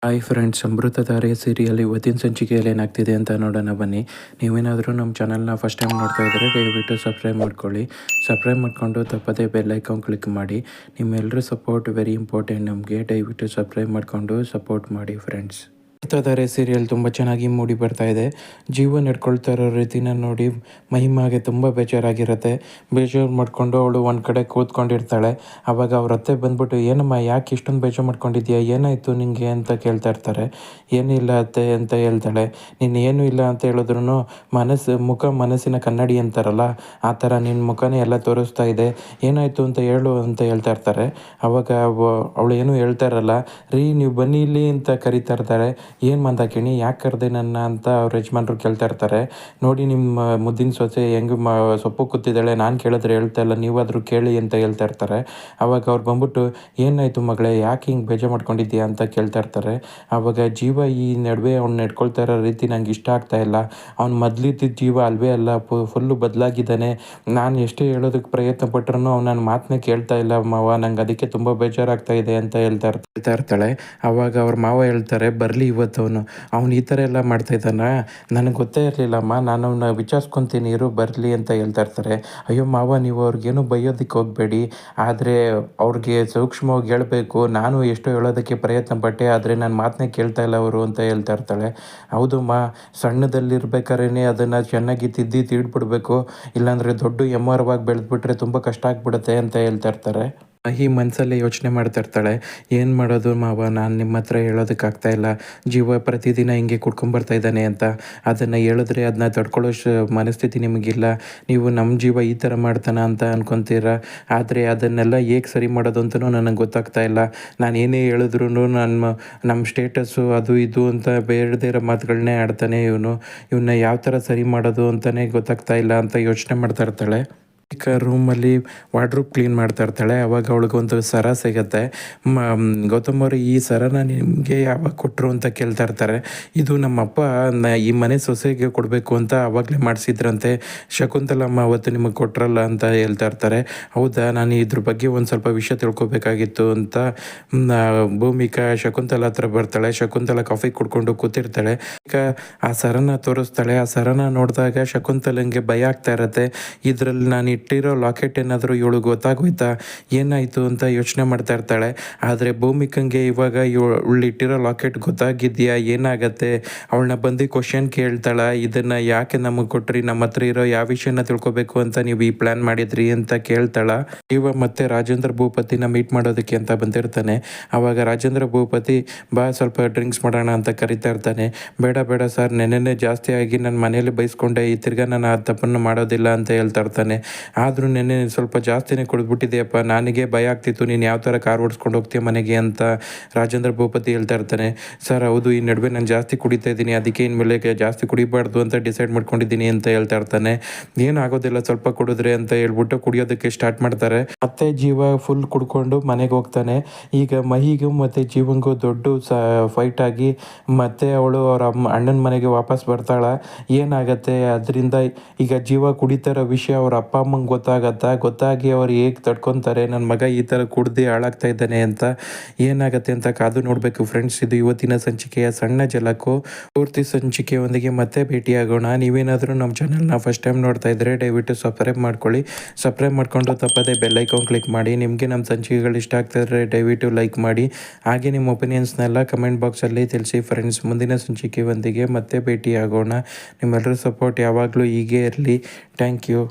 Hi friends, Amruthadhaare serial ಇವತ್ತಿನ ಸಂಚಿಕೆಯಲ್ಲಿ ಏನಾಗ್ತಿದೆ ಅಂತ ನೋಡೋಣ ಬನ್ನಿ. ನೀವೇನಾದರೂ ನಮ್ಮ ಚಾನಲ್ನ ಫಸ್ಟ್ ಟೈಮ್ ನೋಡ್ತಾ ಇದ್ದರೆ ದಯವಿಟ್ಟು ಸಬ್ಸ್ಕ್ರೈಬ್ ಮಾಡ್ಕೊಳ್ಳಿ. ಸಬ್ಸ್ಕ್ರೈಬ್ ಮಾಡಿಕೊಂಡು ತಪ್ಪದೇ ಬೆಲ್ ಐಕಾನ್ ಕ್ಲಿಕ್ ಮಾಡಿ. ನಿಮ್ಮೆಲ್ಲರ ಸಪೋರ್ಟ್ ವೆರಿ ಇಂಪಾರ್ಟೆಂಟ್ ನಮಗೆ. ದಯವಿಟ್ಟು ಸಬ್ಸ್ಕ್ರೈಬ್ ಮಾಡಿಕೊಂಡು ಸಪೋರ್ಟ್ ಮಾಡಿ ಫ್ರೆಂಡ್ಸ್. ಅಮೃತಧಾರೆ ಸೀರಿಯಲ್ ತುಂಬ ಚೆನ್ನಾಗಿ ಮೂಡಿ ಬರ್ತಾ ಇದೆ. ಜೀವ ನಡ್ಕೊಳ್ತಾ ಇರೋ ರೀತಿನ ನೋಡಿ ಮಹಿಮಾಗೆ ತುಂಬ ಬೇಜಾರಾಗಿರುತ್ತೆ. ಬೇಜಾರು ಮಾಡಿಕೊಂಡು ಅವಳು ಒಂದು ಕಡೆ ಕೂತ್ಕೊಂಡಿರ್ತಾಳೆ. ಆವಾಗ ಅವ್ರ ಅತ್ತೆ ಬಂದ್ಬಿಟ್ಟು, ಏನಮ್ಮ ಯಾಕೆ ಇಷ್ಟೊಂದು ಬೇಜಾರು ಮಾಡ್ಕೊಂಡಿದ್ಯಾ, ಏನಾಯಿತು ನಿಂಗೆ ಅಂತ ಕೇಳ್ತಾ ಇರ್ತಾರೆ. ಏನಿಲ್ಲ ಅತ್ತೆ ಅಂತ ಹೇಳ್ತಾಳೆ. ನೀನು ಏನೂ ಇಲ್ಲ ಅಂತ ಹೇಳಿದ್ರು ಮುಖ ಮನಸ್ಸಿನ ಕನ್ನಡಿ ಅಂತಾರಲ್ಲ, ಆ ಥರ ನಿನ್ನ ಮುಖನೇ ಎಲ್ಲ ತೋರಿಸ್ತಾ ಇದೆ, ಏನಾಯಿತು ಅಂತ ಹೇಳು ಅಂತ ಹೇಳ್ತಾ ಇರ್ತಾರೆ. ಆವಾಗ ಅವಳು ಏನೂ ಹೇಳ್ತಾ ಇರಲ್ಲ. ರೀ ನೀವು ಬನ್ನಿ ಇಲ್ಲಿ ಅಂತ ಕರಿತಾ ಇರ್ತಾರೆ. ಏನು ಮಂದಾಕಿಣಿ, ಯಾಕೆ ಕರೆದೆ ನನ್ನ ಅಂತ ಅವ್ರ ಯಜಮಾನ್ರು ಕೇಳ್ತಾ ಇರ್ತಾರೆ. ನೋಡಿ ನಿಮ್ಮ ಮುದ್ದಿನ ಸೊಸೆ ಹೆಂಗೆ ಸೊಪ್ಪು ಕೂತಿದ್ದಾಳೆ, ನಾನು ಕೇಳಿದ್ರೆ ಹೇಳ್ತಾ ಇಲ್ಲ, ನೀವಾದರೂ ಕೇಳಿ ಅಂತ ಹೇಳ್ತಾ ಇರ್ತಾರೆ. ಆವಾಗ ಅವ್ರು ಬಂದ್ಬಿಟ್ಟು, ಏನಾಯಿತು ಮಗಳೇ, ಯಾಕೆ ಹಿಂಗೆ ಬೇಜಾರು ಮಾಡ್ಕೊಂಡಿದ್ದೀಯಾ ಅಂತ ಕೇಳ್ತಾ ಇರ್ತಾರೆ. ಆವಾಗ ಜೀವ ಈ ನಡುವೆ ಅವ್ನು ನಡ್ಕೊಳ್ತಾ ಇರೋ ರೀತಿ ನಂಗೆ ಇಷ್ಟ ಆಗ್ತಾ ಇಲ್ಲ. ಅವ್ನು ಮೊದಲಿದ್ದ ಜೀವ ಅಲ್ವೇ ಅಲ್ಲ, ಫುಲ್ಲು ಬದಲಾಗಿದ್ದಾನೆ. ನಾನು ಎಷ್ಟೇ ಹೇಳೋದಕ್ಕೆ ಪ್ರಯತ್ನ ಪಟ್ರೂ ಅವ್ನು ನನ್ನ ಮಾತನ್ನ ಕೇಳ್ತಾ ಇಲ್ಲ ಮಾವ, ನಂಗೆ ಅದಕ್ಕೆ ತುಂಬ ಬೇಜಾರಾಗ್ತಾ ಇದೆ ಅಂತ ಹೇಳ್ತಾ ಇರ್ತಾಳೆ. ಆವಾಗ ಅವ್ರ ಮಾವ ಹೇಳ್ತಾರೆ, ಬರಲಿ ಇವತ್ತು ಅವನು ಈ ಥರ ಎಲ್ಲ ಮಾಡ್ತಾಯಿದ್ದಾನ, ನನಗೆ ಗೊತ್ತೇ ಇರಲಿಲ್ಲಮ್ಮ, ನಾನು ಅವನ್ನ ವಿಚಾರಿಸ್ಕೊತೀನಿ ಇರು ಬರಲಿ ಅಂತ ಹೇಳ್ತಾ ಇರ್ತಾರೆ. ಅಯ್ಯೋ ಮಾವ, ನೀವು ಅವ್ರಿಗೇನು ಬೈಯೋದಕ್ಕೆ ಹೋಗಬೇಡಿ, ಆದರೆ ಅವ್ರಿಗೆ ಸೂಕ್ಷ್ಮವಾಗಿ ಹೇಳಬೇಕು. ನಾನು ಎಷ್ಟೋ ಹೇಳೋದಕ್ಕೆ ಪ್ರಯತ್ನ ಪಟ್ಟೆ, ಆದರೆ ನನ್ನ ಮಾತನ್ನೇ ಕೇಳ್ತಾ ಇಲ್ಲ ಅವರು ಅಂತ ಹೇಳ್ತಾ ಇರ್ತಾಳೆ. ಹೌದು ಸಣ್ಣದಲ್ಲಿರ್ಬೇಕಾದ್ರೆ ಅದನ್ನು ಚೆನ್ನಾಗಿ ತೀಡ್ಬಿಡ್ಬೇಕು, ಇಲ್ಲಾಂದರೆ ದೊಡ್ಡ ಎಮ್ಮರವಾಗಿ ಬೆಳೆದ್ಬಿಟ್ರೆ ತುಂಬ ಕಷ್ಟ ಆಗ್ಬಿಡುತ್ತೆ ಅಂತ ಹೇಳ್ತಾ ಇರ್ತಾರೆ. ಈ ಮನಸ್ಸಲ್ಲೇ ಯೋಚನೆ ಮಾಡ್ತಾ ಇರ್ತಾಳೆ, ಏನು ಮಾಡೋದು ಮಾವ, ನಾನು ನಿಮ್ಮ ಹತ್ರ ಹೇಳೋದಕ್ಕಾಗ್ತಾ ಇಲ್ಲ. ಜೀವ ಪ್ರತಿದಿನ ಹಿಂಗೆ ಕುಡ್ಕೊಂಬರ್ತಾ ಇದ್ದಾನೆ ಅಂತ, ಅದನ್ನು ಹೇಳಿದ್ರೆ ಅದನ್ನ ತಡ್ಕೊಳ್ಳೋ ಮನಸ್ಥಿತಿ ನಿಮಗಿಲ್ಲ. ನೀವು ನಮ್ಮ ಜೀವ ಈ ಥರ ಮಾಡ್ತಾನ ಅಂತ ಅನ್ಕೊತೀರ, ಆದರೆ ಅದನ್ನೆಲ್ಲ ಹೇಗೆ ಸರಿ ಮಾಡೋದು ಅಂತಲೂ ನನಗೆ ಗೊತ್ತಾಗ್ತಾ ಇಲ್ಲ. ನಾನು ಏನೇ ಹೇಳಿದ್ರು ನಮ್ಮ ಸ್ಟೇಟಸ್ಸು ಅದು ಇದು ಅಂತ ಬೇಡದೇ ಇರೋ ಮಾತುಗಳನ್ನೇ ಆಡ್ತಾನೆ ಇವನ್ನ ಯಾವ ಥರ ಸರಿ ಮಾಡೋದು ಅಂತಲೇ ಗೊತ್ತಾಗ್ತಾ ಇಲ್ಲ ಅಂತ ಯೋಚನೆ ಮಾಡ್ತಾ ಇರ್ತಾಳೆ. ರೂಮಲ್ಲಿ ವಾರ್ಡ್ರೋಬ್ ಕ್ಲೀನ್ ಮಾಡ್ತಾ ಇರ್ತಾಳೆ. ಅವಾಗ ಅವಳಿಗೊಂದು ಸರ ಸಿಗುತ್ತೆ. ಗೌತಮ್ ಅವರು, ಈ ಸರನ ನಿಮಗೆ ಯಾವಾಗ ಕೊಟ್ಟರು ಅಂತ ಕೇಳ್ತಾ ಇರ್ತಾರೆ. ಇದು ನಮ್ಮಪ್ಪ ಈ ಮನೆ ಸೊಸೆಗೆ ಕೊಡಬೇಕು ಅಂತ ಆವಾಗಲೇ ಮಾಡಿಸಿದ್ರಂತೆ, ಶಕುಂತಲಮ್ಮ ಅವತ್ತು ನಿಮಗೆ ಕೊಟ್ರಲ್ಲ ಅಂತ ಹೇಳ್ತಾ ಇರ್ತಾರೆ. ಹೌದಾ, ನಾನು ಇದ್ರ ಬಗ್ಗೆ ಒಂದು ಸ್ವಲ್ಪ ವಿಷಯ ತಿಳ್ಕೊಬೇಕಾಗಿತ್ತು ಅಂತ ಭೂಮಿಕಾ ಶಕುಂತಲ ಹತ್ರ ಬರ್ತಾಳೆ. ಶಕುಂತಲ ಕಾಫಿ ಕುಡ್ಕೊಂಡು ಕೂತಿರ್ತಾಳೆ. ಈಗ ಆ ಸರನ ತೋರಿಸ್ತಾಳೆ. ಆ ಸರನ ನೋಡಿದಾಗ ಶಕುಂತಲಂಗೆ ಭಯ ಆಗ್ತಾ ಇರತ್ತೆ. ಇದರಲ್ಲಿ ನಾನು ಇಟ್ಟಿರೋ ಲಾಕೆಟ್ ಏನಾದರೂ ಇವಳು ಗೊತ್ತಾಗೋಯ್ತಾ, ಏನಾಯಿತು ಅಂತ ಯೋಚನೆ ಮಾಡ್ತಾ ಇರ್ತಾಳೆ. ಆದರೆ ಭೂಮಿಕಂಗೆ ಇವಾಗ ಇವಳು ಇಟ್ಟಿರೋ ಲಾಕೆಟ್ ಗೊತ್ತಾಗಿದೆಯಾ, ಏನಾಗತ್ತೆ, ಅವಳನ್ನ ಬಂದು ಕ್ವಶನ್ ಕೇಳ್ತಾಳ, ಇದನ್ನು ಯಾಕೆ ನಮಗೆ ಕೊಟ್ರಿ, ನಮ್ಮ ಹತ್ರ ಇರೋ ಯಾವ ವಿಷಯನ ತಿಳ್ಕೊಬೇಕು ಅಂತ ನೀವು ಈ ಪ್ಲ್ಯಾನ್ ಮಾಡಿದ್ರಿ ಅಂತ ಕೇಳ್ತಾಳ. ಇವ ಮತ್ತೆ ರಾಜೇಂದ್ರ ಭೂಪತಿನ ಮೀಟ್ ಮಾಡೋದಕ್ಕೆ ಅಂತ ಬಂದಿರ್ತಾನೆ. ಆವಾಗ ರಾಜೇಂದ್ರ ಭೂಪತಿ, ಬಾ ಸ್ವಲ್ಪ ಡ್ರಿಂಕ್ಸ್ ಮಾಡೋಣ ಅಂತ ಕರಿತಾ ಇರ್ತಾನೆ. ಬೇಡ ಬೇಡ ಸರ್, ನೆನ್ನೆ ಜಾಸ್ತಿ ಆಗಿ ನನ್ನ ಮನೆಯಲ್ಲಿ ಬೈಸ್ಕೊಂಡೆ, ಈ ತಿರ್ಗಾ ನಾನು ಆ ತಪ್ಪನ್ನು ಮಾಡೋದಿಲ್ಲ ಅಂತ ಹೇಳ್ತಾ ಇರ್ತಾನೆ. ಆದರೂ ನೆನ್ನೆ ಸ್ವಲ್ಪ ಜಾಸ್ತಿನೇ ಕುಡಿದ್ಬಿಟ್ಟಿದೆಯಪ್ಪ, ನನಗೆ ಭಯ ಆಗ್ತಿತ್ತು ನೀನು ಯಾವ ಥರ ಕಾರ್ ಓಡಿಸ್ಕೊಂಡು ಹೋಗ್ತೀಯ ಮನೆಗೆ ಅಂತ ರಾಜೇಂದ್ರ ಭೂಪತಿ ಹೇಳ್ತಾ ಇರ್ತಾನೆ. ಸರ್ ಹೌದು, ಈ ನಡುವೆ ನಾನು ಜಾಸ್ತಿ ಕುಡಿತಾ ಇದ್ದೀನಿ, ಅದಕ್ಕೆ ಇನ್ಮೇಲೆ ಜಾಸ್ತಿ ಕುಡಿಬಾರ್ದು ಅಂತ ಡಿಸೈಡ್ ಮಾಡ್ಕೊಂಡಿದ್ದೀನಿ ಅಂತ ಹೇಳ್ತಾ ಇರ್ತಾನೆ. ಏನಾಗೋದಿಲ್ಲ ಸ್ವಲ್ಪ ಕುಡಿದ್ರೆ ಅಂತ ಹೇಳ್ಬಿಟ್ಟು ಕುಡಿಯೋದಕ್ಕೆ ಸ್ಟಾರ್ಟ್ ಮಾಡ್ತಾರೆ. ಮತ್ತೆ ಜೀವ ಫುಲ್ ಕುಡ್ಕೊಂಡು ಮನೆಗೆ ಹೋಗ್ತಾನೆ. ಈಗ ಮಹಿಗೂ ಮತ್ತು ಜೀವಂಗೂ ದೊಡ್ಡ ಫೈಟ್ ಆಗಿ ಮತ್ತೆ ಅವಳು ಅವರ ಅಣ್ಣನ ಮನೆಗೆ ವಾಪಸ್ ಬರ್ತಾಳ. ಏನಾಗತ್ತೆ ಅದರಿಂದ, ಈಗ ಜೀವ ಕುಡಿತಾರೋ ವಿಷಯ ಅವ್ರ ಅಪ್ಪ ಅಮ್ಮಂಗೆ ಗೊತ್ತಾಗಿ ಅವ್ರು ಹೇಗೆ ತಡ್ಕೊತಾರೆ, ನನ್ನ ಮಗ ಈ ಥರ ಕುಡ್ದು ಹಾಳಾಗ್ತಾ ಇದ್ದಾನೆ ಅಂತ. ಏನಾಗುತ್ತೆ ಅಂತ ಕಾದು ನೋಡಬೇಕು ಫ್ರೆಂಡ್ಸ್. ಇದು ಇವತ್ತಿನ ಸಂಚಿಕೆಯ ಸಣ್ಣ ಝಲಕ್ಕು. ಪೂರ್ತಿ ಸಂಚಿಕೆಯೊಂದಿಗೆ ಮತ್ತೆ ಭೇಟಿಯಾಗೋಣ. ನೀವೇನಾದರೂ ನಮ್ಮ ಚಾನಲ್ನ ಫಸ್ಟ್ ಟೈಮ್ ನೋಡ್ತಾ ಇದ್ದರೆ ದಯವಿಟ್ಟು ಸಬ್ಸ್ಕ್ರೈಬ್ ಮಾಡ್ಕೊಳ್ಳಿ. ಸಬ್ಸ್ಕ್ರೈಬ್ ಮಾಡ್ಕೊಂಡು ತಪ್ಪದೇ ಬೆಲ್ ಐಕಾನ್ ಕ್ಲಿಕ್ ಮಾಡಿ. ನಿಮಗೆ ನಮ್ಮ ಸಂಚಿಕೆಗಳು ಇಷ್ಟ ಆಗ್ತಾ ಇದ್ದರೆ ದಯವಿಟ್ಟು ಲೈಕ್ ಮಾಡಿ. ಹಾಗೆ ನಿಮ್ಮ ಒಪಿನಿಯನ್ಸ್ನೆಲ್ಲ ಕಮೆಂಟ್ ಬಾಕ್ಸಲ್ಲಿ ತಿಳಿಸಿ ಫ್ರೆಂಡ್ಸ್. ಮುಂದಿನ ಸಂಚಿಕೆಯೊಂದಿಗೆ ಮತ್ತೆ ಭೇಟಿಯಾಗೋಣ. ನಿಮ್ಮೆಲ್ಲರ ಸಪೋರ್ಟ್ ಯಾವಾಗಲೂ ಹೀಗೆ ಇರಲಿ. Thank you.